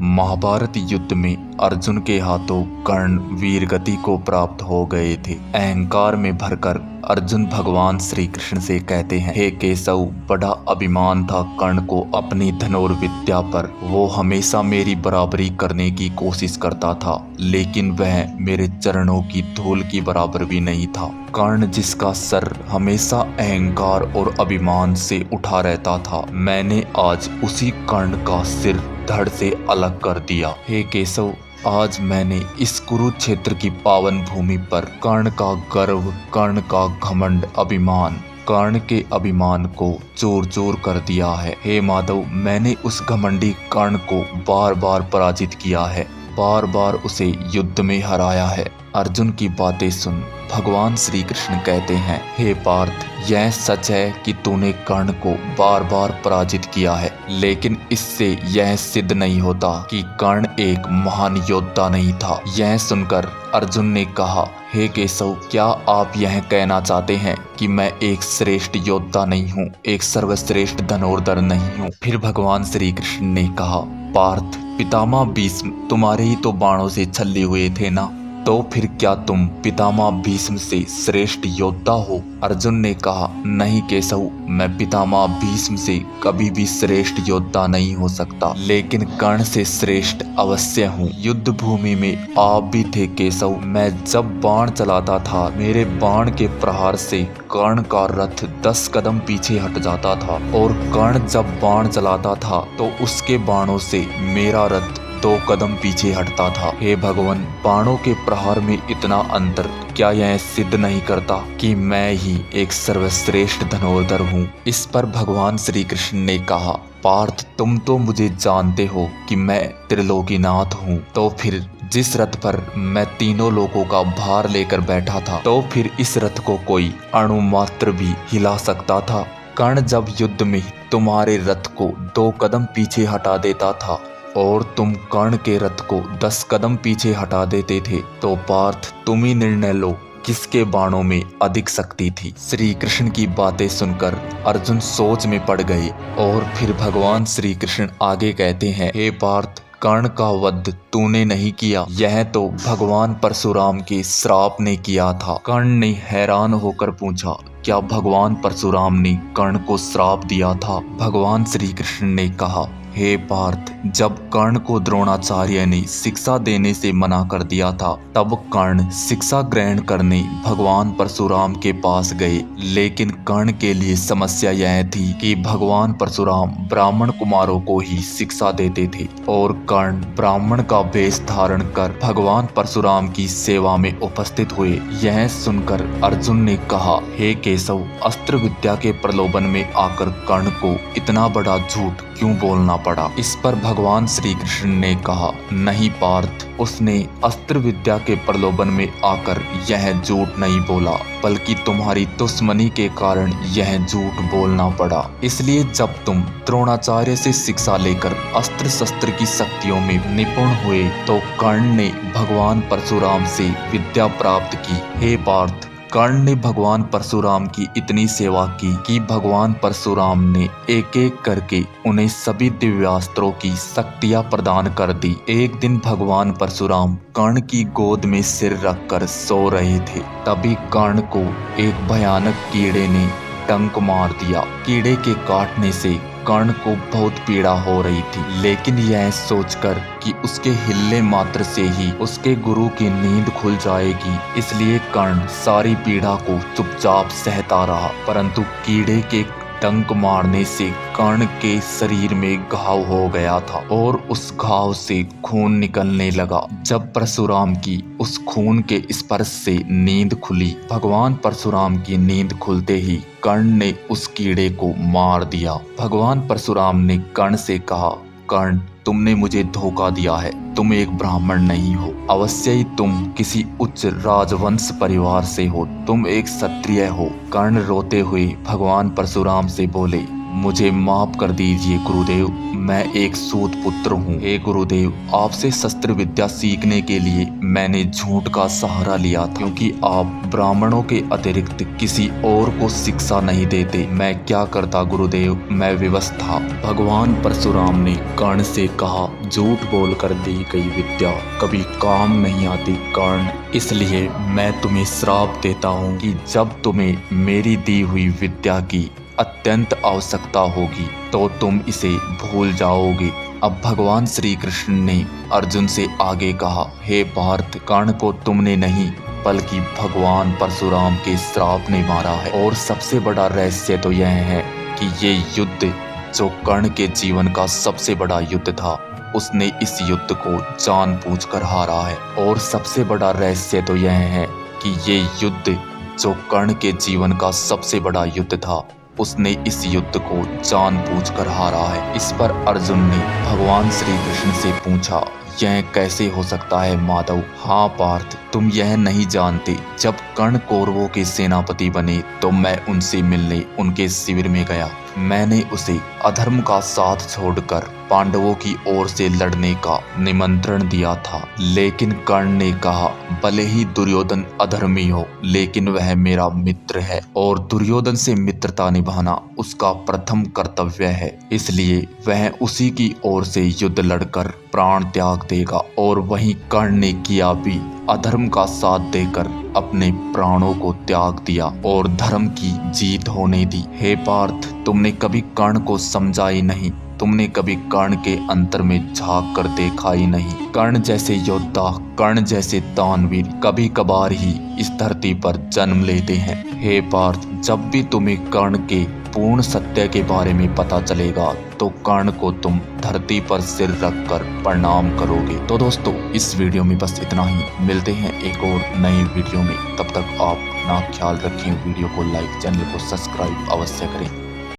महाभारत युद्ध में अर्जुन के हाथों कर्ण वीरगति को प्राप्त हो गए थे। अहंकार में भरकर अर्जुन भगवान श्री कृष्ण से कहते हैं, हे केशव, बड़ा अभिमान था कर्ण को अपनी धनुर्विद्या पर। वो हमेशा मेरी बराबरी करने की कोशिश करता था, लेकिन वह मेरे चरणों की धूल की बराबर भी नहीं था। कर्ण जिसका सर हमेशा अहंकार और अभिमान से उठा रहता था, मैंने आज उसी कर्ण का सिर धड़ से अलग कर दिया। हे केशव, आज मैंने इस कुरुक्षेत्र की पावन भूमि पर कर्ण का गर्व, कर्ण का घमंड, अभिमान, कर्ण के अभिमान को चूर चूर कर दिया है। हे माधव, मैंने उस घमंडी कर्ण को बार बार पराजित किया है, बार बार उसे युद्ध में हराया है। अर्जुन की बातें सुन भगवान श्री कृष्ण कहते हैं, हे पार्थ, यह सच है कि तूने कर्ण को बार बार पराजित किया है, लेकिन इससे यह सिद्ध नहीं होता कि कर्ण एक महान योद्धा नहीं था। यह सुनकर अर्जुन ने कहा, हे केशव, क्या आप यह कहना चाहते हैं कि मैं एक श्रेष्ठ योद्धा नहीं हूँ, एक सर्वश्रेष्ठ धनुर्धर नहीं हूँ? फिर भगवान श्री कृष्ण ने कहा, पार्थ, पितामह भीष्म तुम्हारे ही तो बाणों से छल्ले हुए थे ना, तो फिर क्या तुम पितामह भीष्म से श्रेष्ठ योद्धा हो? अर्जुन ने कहा, नहीं केशव, मैं पितामह भीष्म से कभी भी श्रेष्ठ योद्धा नहीं हो सकता, लेकिन कर्ण से श्रेष्ठ अवश्य हूँ। युद्ध भूमि में आप भी थे केशव। मैं जब बाण चलाता था, मेरे बाण के प्रहार से कर्ण का रथ 10 कदम पीछे हट जाता था, और कर्ण जब बाण चलाता था तो उसके बाणों से मेरा रथ 2 कदम पीछे हटता था। हे भगवान, बाणों के प्रहार में इतना अंतर क्या यह सिद्ध नहीं करता कि मैं ही एक सर्वश्रेष्ठ धनुर्धर हूँ? इस पर भगवान श्री कृष्ण ने कहा, पार्थ, तुम तो मुझे जानते हो कि मैं त्रिलोकीनाथ हूँ, तो फिर जिस रथ पर मैं तीनों लोगों का भार लेकर बैठा था, तो फिर इस रथ को कोई अणु मात्र भी हिला सकता था? कर्ण जब युद्ध में तुम्हारे रथ को 2 कदम पीछे हटा देता था और तुम कर्ण के रथ को 10 कदम पीछे हटा देते थे, तो पार्थ, तुम ही निर्णय लो किसके बाणों में अधिक शक्ति थी। श्री कृष्ण की बातें सुनकर अर्जुन सोच में पड़ गए, और फिर भगवान श्री कृष्ण आगे कहते हैं, हे पार्थ, कर्ण का वध तूने नहीं किया, यह तो भगवान परशुराम के श्राप ने किया था। कर्ण ने हैरान होकर पूछा, क्या भगवान परशुराम ने कर्ण को श्राप दिया था? भगवान श्री कृष्ण ने कहा, हे पार्थ, जब कर्ण को द्रोणाचार्य ने शिक्षा देने से मना कर दिया था, तब कर्ण शिक्षा ग्रहण करने भगवान परशुराम के पास गए, लेकिन कर्ण के लिए समस्या यह थी कि भगवान परशुराम ब्राह्मण कुमारों को ही शिक्षा देते थे, और कर्ण ब्राह्मण का वेश धारण कर भगवान परशुराम की सेवा में उपस्थित हुए। यह सुनकर अर्जुन ने कहा, हे केशव, अस्त्र विद्या के प्रलोभन में आकर कर्ण को इतना बड़ा झूठ क्यों बोलना पड़ा? इस पर भगवान श्री कृष्ण ने कहा, नहीं पार्थ, उसने अस्त्र विद्या के प्रलोभन में आकर यह झूठ नहीं बोला, बल्कि तुम्हारी दुश्मनी के कारण यह झूठ बोलना पड़ा। इसलिए जब तुम द्रोणाचार्य से शिक्षा लेकर अस्त्र शस्त्र की शक्तियों में निपुण हुए, तो कर्ण ने भगवान परशुराम से विद्या प्राप्त की। हे पार्थ, कर्ण ने भगवान परशुराम की इतनी सेवा की कि भगवान परशुराम ने एक एक करके उन्हें सभी दिव्यास्त्रों की शक्तियां प्रदान कर दी। एक दिन भगवान परशुराम कर्ण की गोद में सिर रखकर सो रहे थे, तभी कर्ण को एक भयानक कीड़े ने डंक मार दिया। कीड़े के काटने से कर्ण को बहुत पीड़ा हो रही थी, लेकिन यह सोचकर कि उसके हिलने मात्र से ही उसके गुरु की नींद खुल जाएगी, इसलिए कर्ण सारी पीड़ा को चुपचाप सहता रहा। परंतु कीड़े के डंक मारने से कर्ण के शरीर में घाव हो गया था, और उस घाव से खून निकलने लगा। जब परशुराम की उस खून के स्पर्श से नींद खुली, भगवान परशुराम की नींद खुलते ही कर्ण ने उस कीड़े को मार दिया। भगवान परशुराम ने कर्ण से कहा, कर्ण, तुमने मुझे धोखा दिया है, तुम एक ब्राह्मण नहीं हो, अवश्य ही तुम किसी उच्च राजवंश परिवार से हो, तुम एक क्षत्रिय हो। कर्ण रोते हुए भगवान परशुराम से बोले, मुझे माफ कर दीजिए गुरुदेव, मैं एक सूत पुत्र हूँ। हे गुरुदेव, आपसे शस्त्र विद्या सीखने के लिए मैंने झूठ का सहारा लिया था, क्योंकि आप ब्राह्मणों के अतिरिक्त किसी और को शिक्षा नहीं देते। मैं क्या करता गुरुदेव, मैं विवश था। भगवान परशुराम ने कर्ण से कहा, झूठ बोलकर दी गई विद्या कभी काम नहीं आती कर्ण, इसलिए मैं तुम्हें श्राप देता हूँ कि जब तुम्हें मेरी दी हुई विद्या की अत्यंत आवश्यकता होगी तो तुम इसे भूल जाओगे। अब भगवान श्री कृष्ण ने अर्जुन से आगे कहा, हे पार्थ, कर्ण को तुमने नहीं बल्कि भगवान परशुराम के श्राप ने मारा है। और सबसे बड़ा रहस्य तो यह है कि ये युद्ध जो कर्ण के जीवन का सबसे बड़ा युद्ध था, उसने इस युद्ध को जानबूझकर हारा है। और सबसे बड़ा रहस्य तो यह है कि ये युद्ध जो कर्ण के जीवन का सबसे बड़ा युद्ध था, उसने इस युद्ध को जानबूझकर हारा है। इस पर अर्जुन ने भगवान श्री कृष्ण से पूछा, यह कैसे हो सकता है माधव? हाँ पार्थ, तुम यह नहीं जानते, जब कर्ण कौरवों के सेनापति बने तो मैं उनसे मिलने उनके शिविर में गया। मैंने उसे अधर्म का साथ छोड़कर पांडवों की ओर से लड़ने का निमंत्रण दिया था, लेकिन कर्ण ने कहा, भले ही दुर्योधन अधर्मी हो लेकिन वह मेरा मित्र है और दुर्योधन से मित्रता निभाना उसका प्रथम कर्तव्य है, इसलिए वह उसी की ओर से युद्ध लड़कर प्राण त्याग देगा। और वहीं कर्ण ने किया भी, अधर्म का साथ देकर अपने प्राणों को त्याग दिया और धर्म की जीत होने दी। हे पार्थ, तुमने कभी कर्ण को समझा ही नहीं, तुमने कभी कर्ण के अंतर में झांक कर देखा ही नहीं। कर्ण जैसे योद्धा, कर्ण जैसे दानवीर कभी कभार ही इस धरती पर जन्म लेते हैं। हे पार्थ, जब भी तुम्हें कर्ण के पूर्ण सत्य के बारे में पता चलेगा तो कर्ण को तुम धरती पर सिर रखकर प्रणाम करोगे। तो दोस्तों, इस वीडियो में बस इतना ही। मिलते हैं एक और नई वीडियो में, तब तक आप अपना ख्याल रखें। वीडियो को लाइक, चैनल को सब्सक्राइब अवश्य करें।